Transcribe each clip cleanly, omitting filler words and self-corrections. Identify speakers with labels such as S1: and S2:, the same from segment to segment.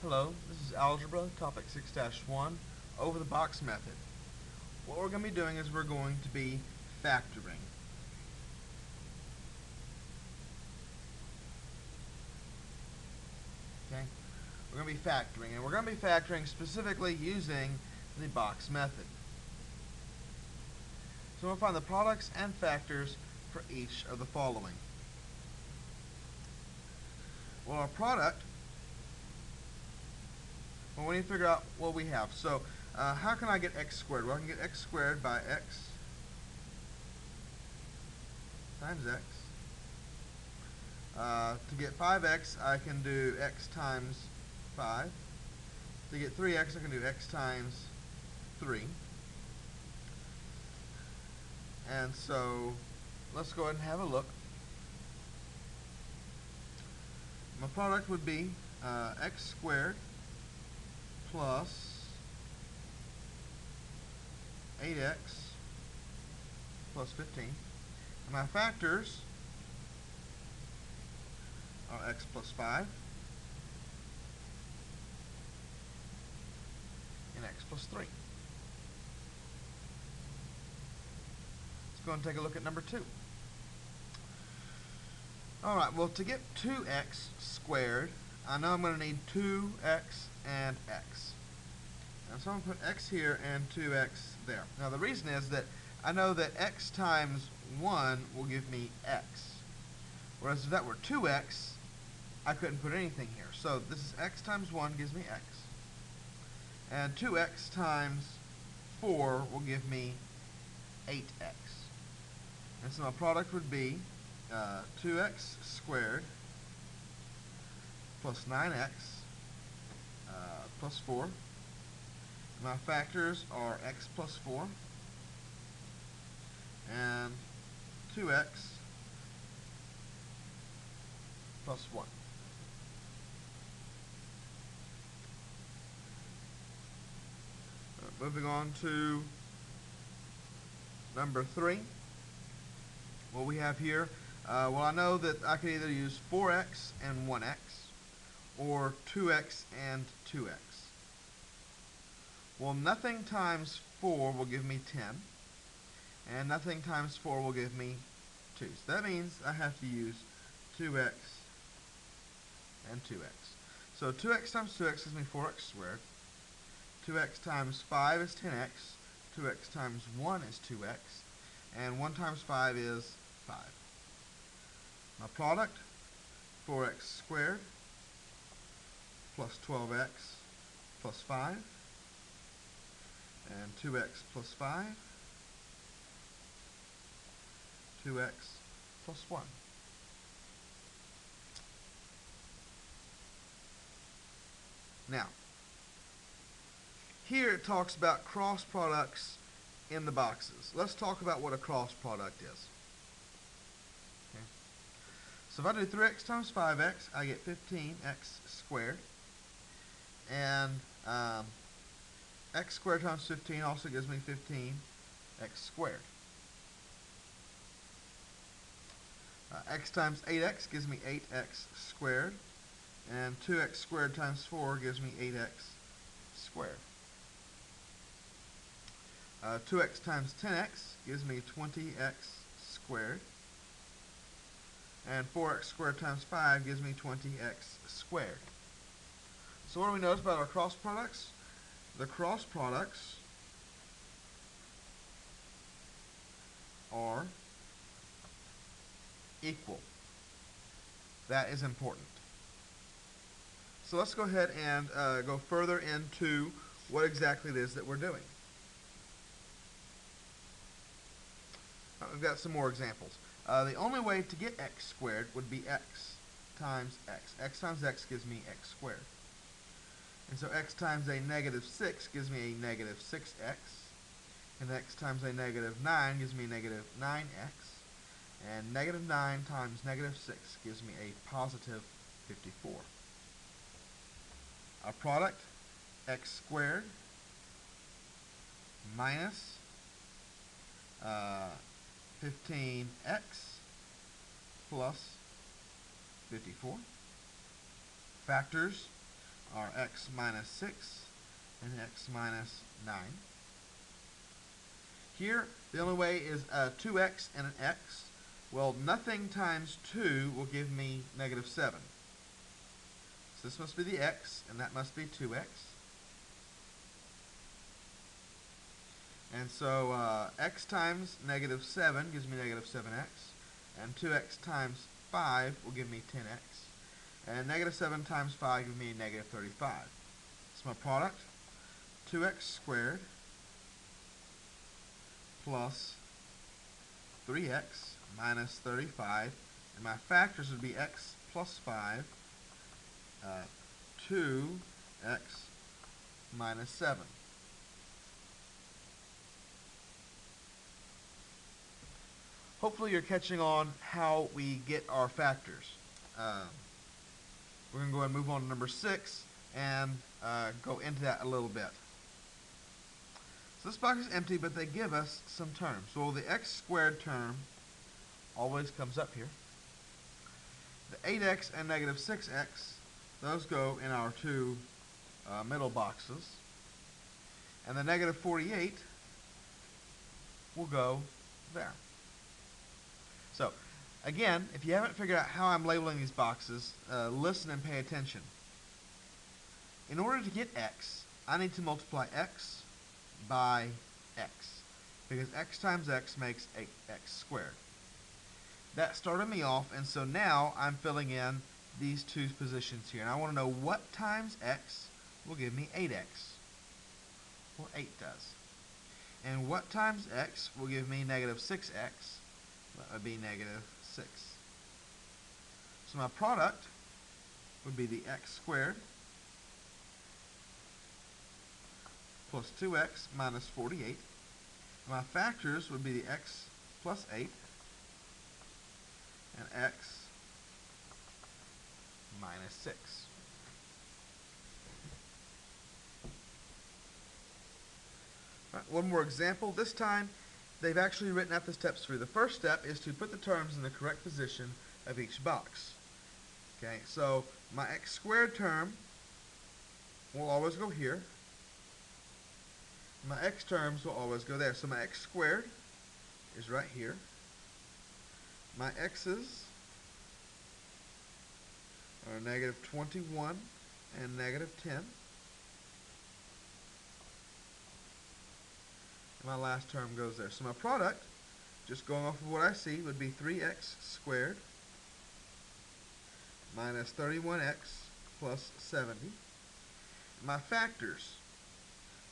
S1: Hello, this is Algebra, topic 6-1, over the box method. What we're going to be doing is we're going to be factoring. Okay? We're going to be factoring, and we're going to be factoring specifically using the box method. So we'll find the products and factors for each of the following. Well, our product, well, we need to figure out what we have. So how can I get x squared? Well, I can get x squared by x times x. To get 5x, I can do x times 5. To get 3x, I can do x times 3. And so let's go ahead and have a look. My product would be x squared plus 8x plus 15. And my factors are x plus 5 and x plus 3. Let's go and take a look at number 2. Alright, well, to get 2x squared, I know I'm going to need 2x and x. And so I'm going to put x here and 2x there. Now, the reason is that I know that x times 1 will give me x. Whereas if that were 2x, I couldn't put anything here. So this is x times 1 gives me x. And 2x times 4 will give me 8x. And so my product would be 2x squared plus 9x plus 4. My factors are x plus 4 and 2x plus 1. Moving on to number 3. What we have here, well, I know that I could either use 4x and 1x or 2x and 2x. Well, nothing times 4 will give me 10, and nothing times 4 will give me 2. So that means I have to use 2x and 2x. So 2x times 2x gives me 4x squared. 2x times 5 is 10x. 2x times 1 is 2x. And 1 times 5 is 5. My product, 4x squared plus 12x plus 5. And 2x plus 5. 2x plus 1. Now, here it talks about cross products in the boxes. Let's talk about what a cross product is. Okay. So if I do 3x times 5x, I get 15x squared. And x squared times 15 also gives me 15x squared. X times 8x gives me 8x squared. And 2x squared times 4 gives me 8x squared. 2x times 10x gives me 20x squared. And 4x squared times 5 gives me 20x squared. So what do we notice about our cross products? The cross products are equal. That is important. So let's go ahead and go further into what exactly it is that we're doing. We've got some more examples. The only way to get x squared would be x times x. X times x gives me x squared. And so x times a negative 6 gives me a negative 6x. And x times a negative 9 gives me a negative 9x. And negative 9 times negative 6 gives me a positive 54. Our product, x squared minus 15x plus 54. Factors are x minus 6 and x minus 9. Here, the only way is 2x and an x. Well, nothing times 2 will give me negative 7. So this must be the x, and that must be 2x. And so x times negative 7 gives me negative 7x. And 2x times 5 will give me 10x. And negative 7 times 5 gives me negative 35. So my product, 2x squared plus 3x minus 35. And my factors would be x plus 5, 2x minus 7. Hopefully you're catching on how we get our factors. We're going to go ahead and move on to number 6 and go into that a little bit. So this box is empty, but they give us some terms. So the x squared term always comes up here. The 8x and negative 6x, those go in our two middle boxes. And the negative 48 will go there. So, again, if you haven't figured out how I'm labeling these boxes, listen and pay attention. In order to get x, I need to multiply x by x, because x times x makes 8x squared. That started me off, and so now I'm filling in these two positions here. And I want to know what times x will give me 8x. Well, 8 does. And what times x will give me negative 6x? That would be negative 6. So my product would be the x squared plus 2x minus 48. And my factors would be the x plus 8 and x minus 6. All right, one more example. This time, they've actually written out the steps for you. The first step is to put the terms in the correct position of each box. Okay, so my x squared term will always go here. My x terms will always go there. So my x squared is right here. My x's are negative 21 and negative 10. And my last term goes there. So my product, just going off of what I see, would be 3x squared minus 31x plus 70. My factors,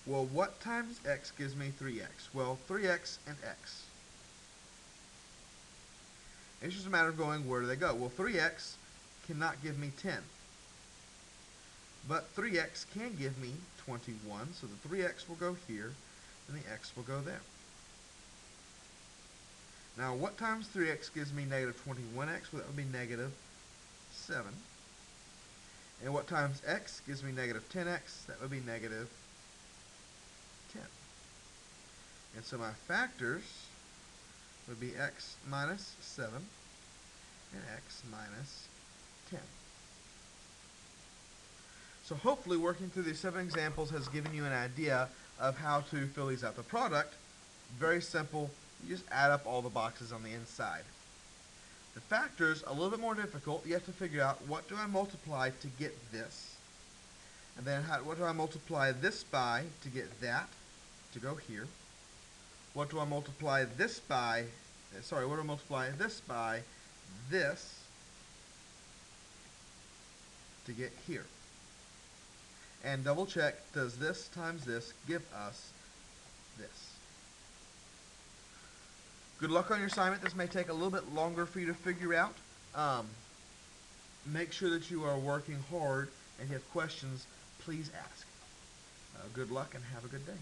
S1: well, what times x gives me 3x? Well, 3x and x. It's just a matter of going, where do they go? Well, 3x cannot give me 10. But 3x can give me 21, so the 3x will go here, and the x will go there. Now, what times 3x gives me negative 21x? Well, that would be negative 7. And what times x gives me negative 10x? That would be negative 10. And so my factors would be x minus 7 and x minus 10. So hopefully working through these 7 examples has given you an idea of how to fill these out. The product, very simple. You just add up all the boxes on the inside. The factors, a little bit more difficult. You have to figure out, what do I multiply to get this? And then what do I multiply this by to get that to go here? What do I multiply this by? Sorry, what do I multiply this by? This to get here. And double check, does this times this give us this? Good luck on your assignment. This may take a little bit longer for you to figure out. Make sure that you are working hard, and if you have questions, please ask. Good luck and have a good day.